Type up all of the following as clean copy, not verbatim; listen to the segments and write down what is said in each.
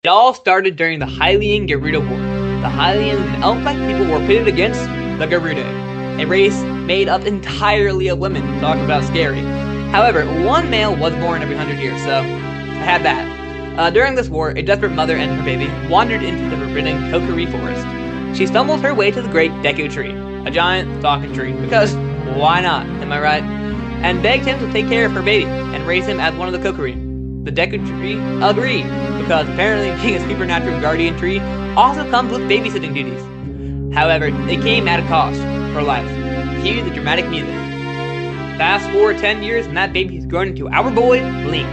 It all started during the Hylian Gerudo War. The Hylians and elf-like people were pitted against the Gerudo, a race made up entirely of women. Talk about scary. However, one male was born every 100 years, so I had that. During this war, a desperate mother and her baby wandered into the forbidden Kokiri forest. She stumbled her way to the great Deku Tree, a giant talking tree, because why not, am I right? And begged him to take care of her baby and raise him as one of the Kokiri. The Deku Tree agreed, because apparently being a supernatural guardian tree also comes with babysitting duties. However, it came at a cost, her life. Cue the dramatic music. Fast forward 10 years and that baby has grown into our boy, Link.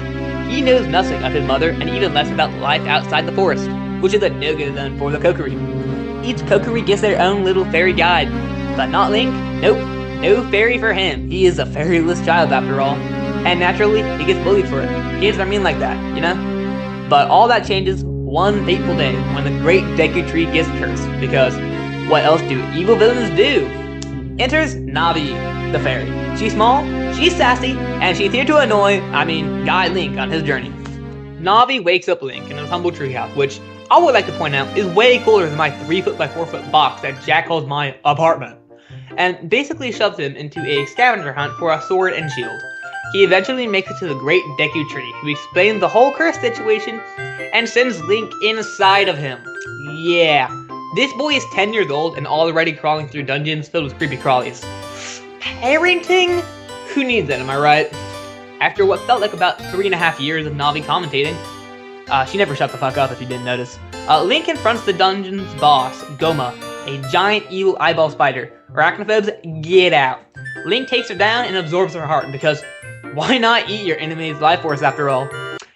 He knows nothing of his mother and even less about life outside the forest, which is a no-go zone for the Kokiri. Each Kokiri gets their own little fairy guide, but not Link. Nope, no fairy for him. He is a fairyless child after all. And naturally, he gets bullied for it. Kids are mean like that, you know? But all that changes one fateful day when the great Deku Tree gets cursed, because what else do evil villains do? Enters Navi, the fairy. She's small, she's sassy, and she's here to guide Link on his journey. Navi wakes up Link in his humble treehouse, which I would like to point out is way cooler than my 3-foot by 4-foot box that Jack calls my apartment, and basically shoves him into a scavenger hunt for a sword and shield. He eventually makes it to the great Deku Tree, who explains the whole curse situation and sends Link inside of him. Yeah, this boy is 10 years old and already crawling through dungeons filled with creepy crawlies. Parenting? Who needs that, am I right? After what felt like about 3.5 years of Navi commentating, she never shut the fuck up if you didn't notice, Link confronts the dungeon's boss, Goma, a giant evil eyeball spider. Arachnophobes, get out. Link takes her down and absorbs her heart because why not eat your enemy's life force after all?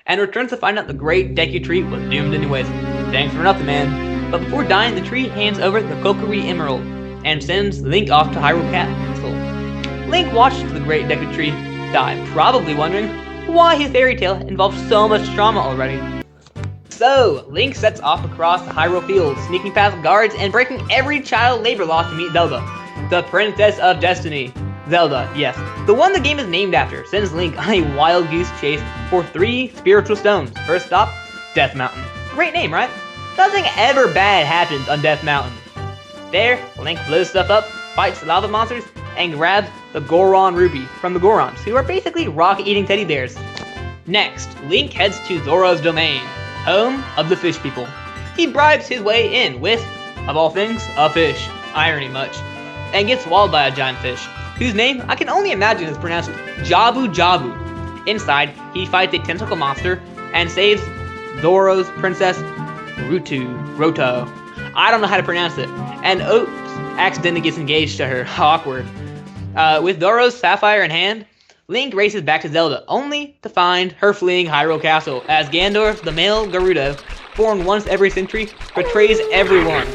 And returns to find out the great Deku Tree was doomed anyways. Thanks for nothing, man. But before dying, the tree hands over the Kokiri Emerald and sends Link off to Hyrule Castle. Link watched the great Deku Tree die, probably wondering why his fairy tale involved so much trauma already. So, Link sets off across the Hyrule fields, sneaking past guards and breaking every child labor law to meet Zelda, the Princess of Destiny. Zelda, yes, the one the game is named after, sends Link on a wild goose chase for 3 spiritual stones. First stop, Death Mountain. Great name, right? Nothing ever bad happens on Death Mountain. There, Link blows stuff up, fights lava monsters, and grabs the Goron Ruby from the Gorons, who are basically rock-eating teddy bears. Next, Link heads to Zora's domain, home of the fish people. He bribes his way in with, of all things, a fish. Irony much. And gets swallowed by a giant fish, whose name I can only imagine is pronounced Jabu Jabu. Inside, he fights a tentacle monster and saves Zora's princess Roto. I don't know how to pronounce it. And oops, accidentally gets engaged to her. How awkward. With Zora's sapphire in hand, Link races back to Zelda, only to find her fleeing Hyrule Castle, as Ganondorf, the male Gerudo, born once every century, betrays everyone.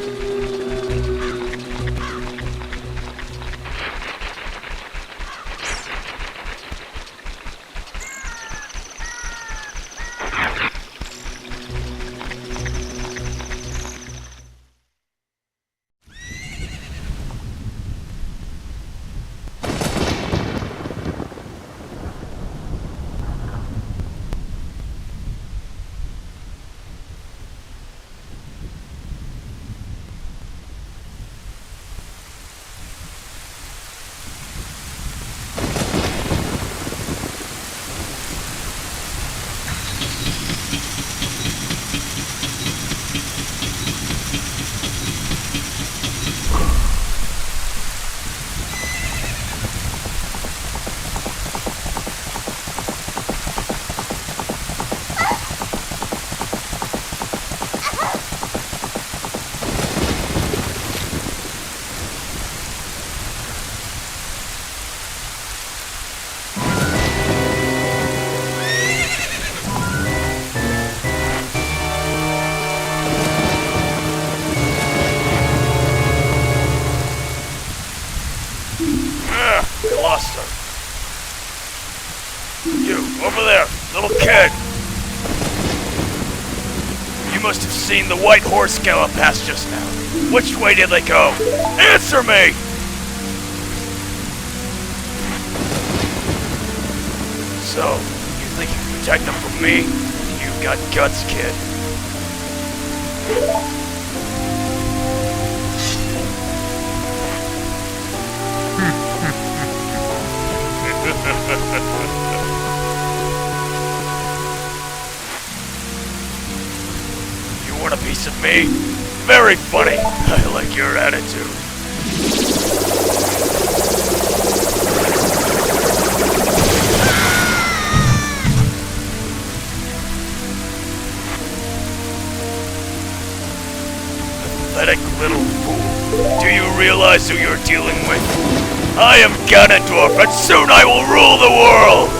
Lost her. You, over there, little kid. You must have seen the white horse gallop past just now. Which way did they go? Answer me! So, you think you can protect them from me? You got guts, kid. want a piece of me? Very funny. I like your attitude. Pathetic little fool. Do you realize who you're dealing with? I am Ganondorf, and soon I will rule the world!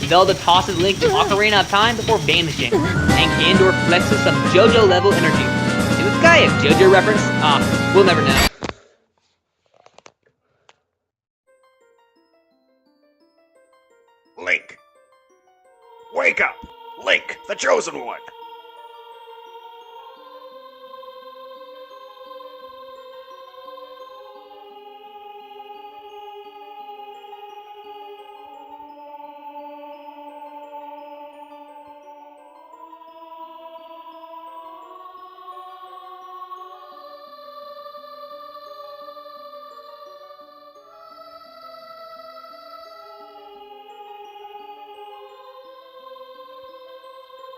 Zelda tosses Link to Ocarina of Time before vanishing, and Ganondorf flexes some JoJo-level energy. Is this guy a JoJo reference? We'll never know. Link. Wake up! Link, the chosen one!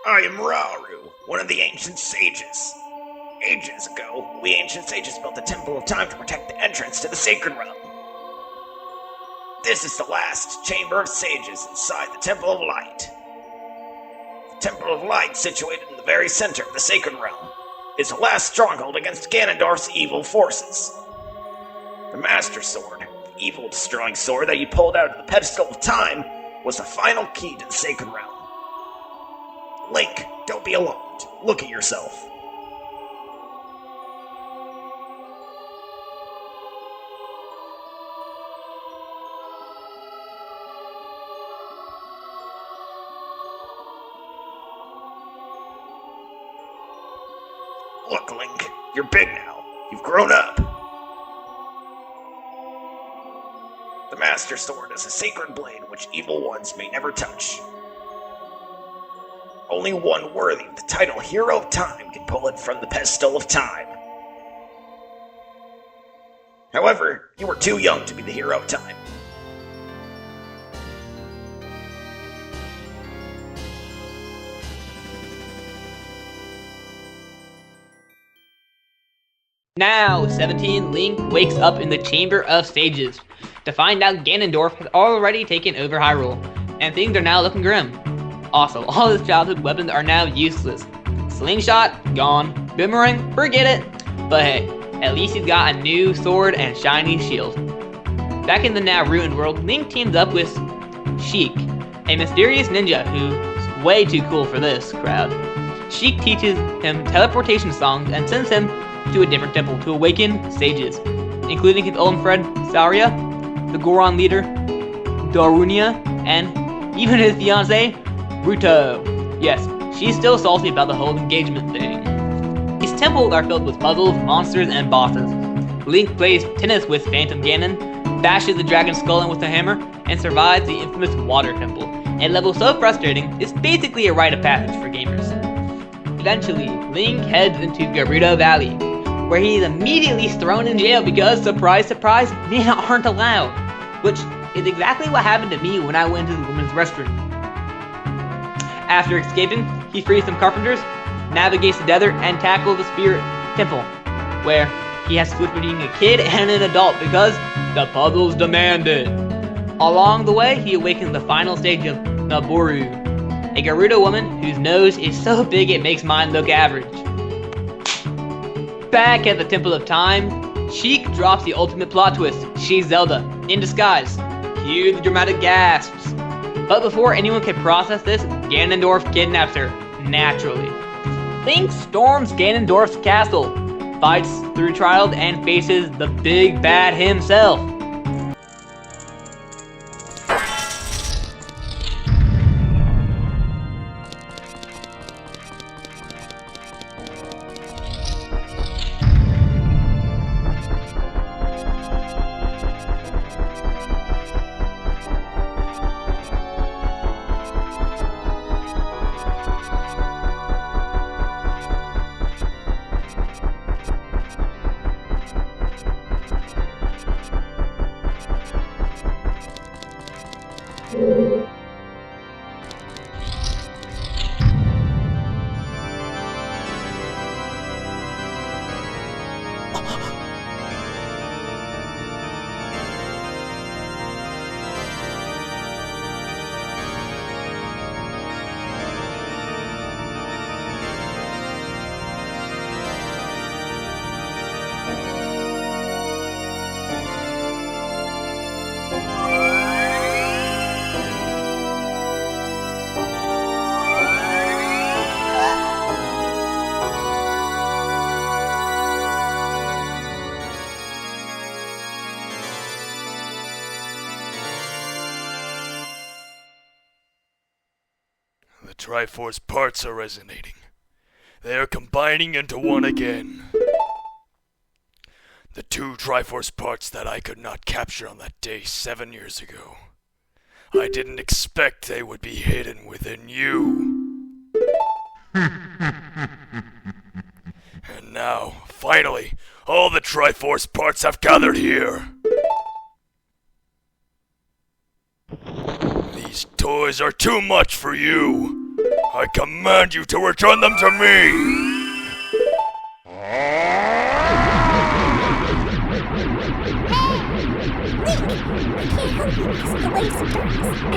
I am Rarau, one of the ancient sages. Ages ago, we ancient sages built the Temple of Time to protect the entrance to the Sacred Realm. This is the last chamber of sages inside the Temple of Light. The Temple of Light, situated in the very center of the Sacred Realm, is the last stronghold against Ganondorf's evil forces. The Master Sword, the evil-destroying sword that you pulled out of the pedestal of time, was the final key to the Sacred Realm. Link, don't be alarmed. Look at yourself. Look, Link, you're big now. You've grown up. The Master Sword is a sacred blade which evil ones may never touch. Only one worthy of the title Hero of Time can pull it from the pedestal of time. However, you were too young to be the Hero of Time. Now, 17, Link wakes up in the Chamber of Sages to find out Ganondorf has already taken over Hyrule, and things are now looking grim. Also, all his childhood weapons are now useless. Slingshot, gone. Boomerang, forget it. But hey, at least he's got a new sword and shiny shield. Back in the now ruined world, Link teams up with Sheik, a mysterious ninja who's way too cool for this crowd. Sheik teaches him teleportation songs and sends him to a different temple to awaken sages, including his old friend Saria, the Goron leader, Darunia, and even his fiancée, Ruto. Yes, she's still salty about the whole engagement thing. These temples are filled with puzzles, monsters, and bosses. Link plays tennis with Phantom Ganon, bashes the dragon skull in with a hammer, and survives the infamous Water Temple, a level so frustrating it's basically a rite of passage for gamers. Eventually, Link heads into Gerudo Valley, where he is immediately thrown in jail because, surprise surprise, men aren't allowed, which is exactly what happened to me when I went to the women's restroom. After escaping, he frees some carpenters, navigates the desert, and tackles the Spirit Temple, where he has to switch between a kid and an adult because the puzzles demand it. Along the way, he awakens the final stage of Naboru, a Gerudo woman whose nose is so big it makes mine look average. Back at the Temple of Time, Sheik drops the ultimate plot twist. She's Zelda, in disguise. Cue the dramatic gasps. But before anyone can process this, Ganondorf kidnaps her, naturally. Link storms Ganondorf's castle, fights through trials, and faces the big bad himself. The Triforce parts are resonating. They are combining into one again. The two Triforce parts that I could not capture on that day 7 years ago. I didn't expect they would be hidden within you. And now, finally, all the Triforce parts have gathered here. These toys are too much for you. I command you to return them to me.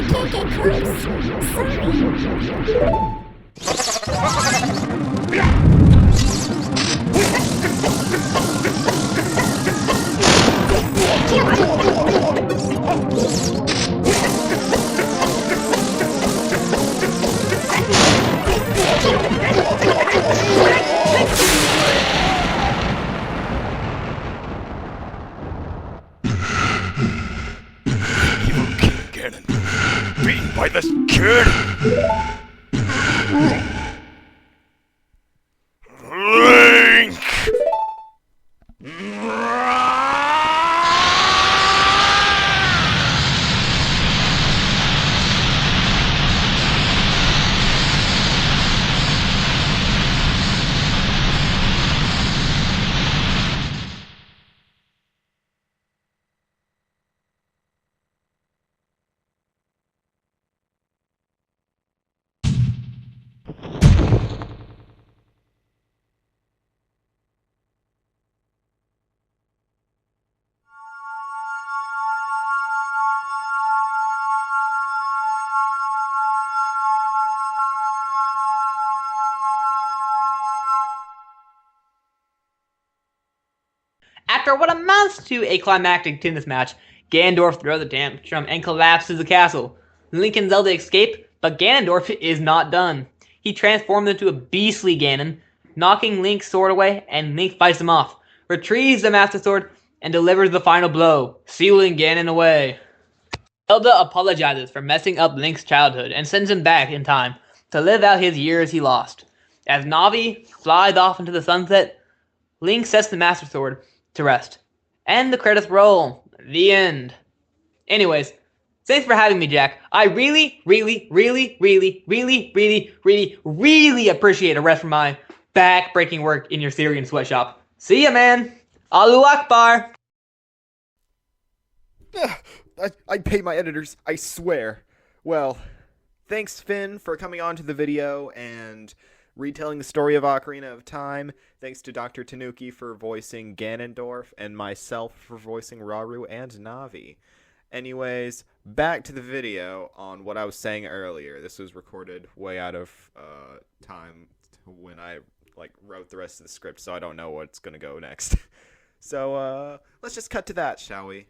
The waves of darkness. I can't get close. Evil King Ganondorf, beaten by this kid? Link! After what amounts to a climactic tennis match, Ganondorf throws a tantrum and collapses the castle. Link and Zelda escape, but Ganondorf is not done. He transforms into a beastly Ganon, knocking Link's sword away, and Link fights him off, retrieves the Master Sword, and delivers the final blow, sealing Ganon away. Zelda apologizes for messing up Link's childhood and sends him back in time to live out his years he lost. As Navi flies off into the sunset, Link sets the Master Sword to rest. And the credits roll. The end. Anyways, thanks for having me, Jack. I really appreciate a rest from my back-breaking work in your Syrian sweatshop. See ya, man. Allahu Akbar. I pay my editors, I swear. Well, thanks, Finn, for coming on to the video and retelling the story of Ocarina of Time. Thanks to Dr. Tanuki for voicing Ganondorf and myself for voicing Rarau and Navi. Anyways, back to the video on what I was saying earlier. This was recorded way out of time when I wrote the rest of the script, so I don't know what's gonna go next. So let's just cut to that, shall we?